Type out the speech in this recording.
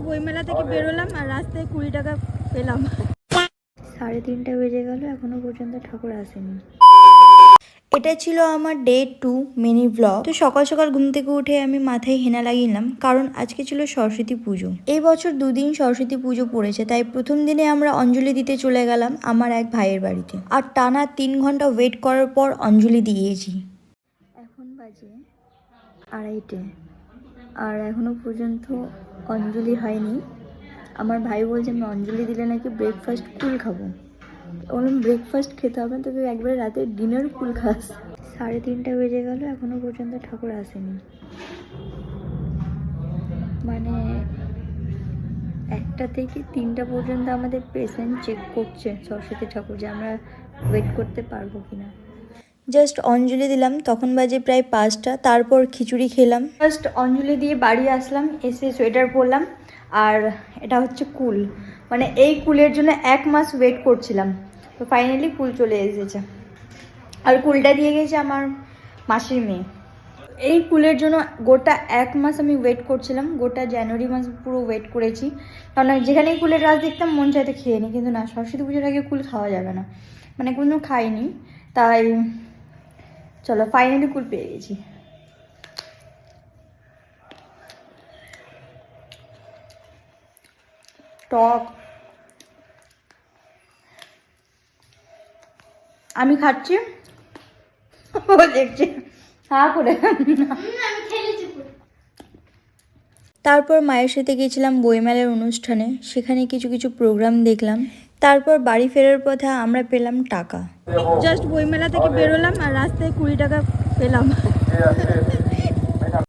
বইমেলা থেকে বেরোলাম আর রাস্তায় 20 টাকা পেলাম। 3:30 বেজে গেল, এখনো পর্যন্ত ঠাকুর আসেনি। এটা ছিল আমার ডে 2 মিনি ব্লগ। তো সকাল সকাল ঘুম থেকে উঠে আমি মাথায় হেনা লাগিয়ে নিলাম, কারণ আজকে ছিল সরস্বতী পুজো। এই বছর 2 দিন সরস্বতী পুজো পড়েছে, তাই প্রথম দিনে আমরা অঞ্জলি দিতে চলে গেলাম আমার এক ভাইয়ের বাড়িতে। আর টানা 3 ঘন্টা ওয়েট করার পর অঞ্জলি দিয়েছি। এখন বাজে 2:30 আর এখনো পর্যন্ত অঞ্জলি হয়নি। আমার ভাই বলছে আমি অঞ্জলি দিলে নাকি ব্রেকফাস্ট কুল খাবো। বললাম ব্রেকফাস্ট খেতে হবে, তবে একবারে রাতে ডিনার কুল খাস। 3:30 বেজে গেল, এখনো পর্যন্ত ঠাকুর আসেনি। মানে 1টা থেকে 3টা পর্যন্ত আমাদের পেশেন্ট চেক করছে সরস্বতী ঠাকুর, যে আমরা ওয়েট করতে পারবো কিনা। জাস্ট অঞ্জলি দিলাম, তখন বাজে প্রায় 5টা। তারপর খিচুড়ি খেলাম। জাস্ট অঞ্জলি দিয়ে বাড়ি আসলাম, এসে সোয়েটার পরলাম। আর এটা হচ্ছে কুল, মানে এই কুলের জন্য 1 মাস ওয়েট করছিলাম। তো ফাইনালি কুল চলে এসেছে। আর কুলটা দিয়ে গেছে আমার মাসির মেয়ে। এই কুলের জন্য গোটা 1 মাস আমি ওয়েট করছিলাম, গোটা জানুয়ারি মাস পুরো ওয়েট করেছি। কারণ যেখানেই কুলের গাছ দেখতাম মন চাইতে খেয়ে নিই, কিন্তু না, সরস্বতী পুজোর আগে কুল খাওয়া যাবে না, মানে কোনো খাইনি। তাই চলো ফাইনালি কুল পেয়ে গেছি। টক আমি খাচ্ছি, ও দেখছি হ্যাঁ করে। তারপর মায়ের সাথে গেছিলাম বইমেলার অনুষ্ঠানে, সেখানে কিছু কিছু প্রোগ্রাম দেখলাম। তারপর বাড়ি ফেরার পথে আমরা পেলাম টাকা। জাস্ট বইমেলা থেকে বেরোলাম আর রাস্তায় 20 টাকা পেলাম।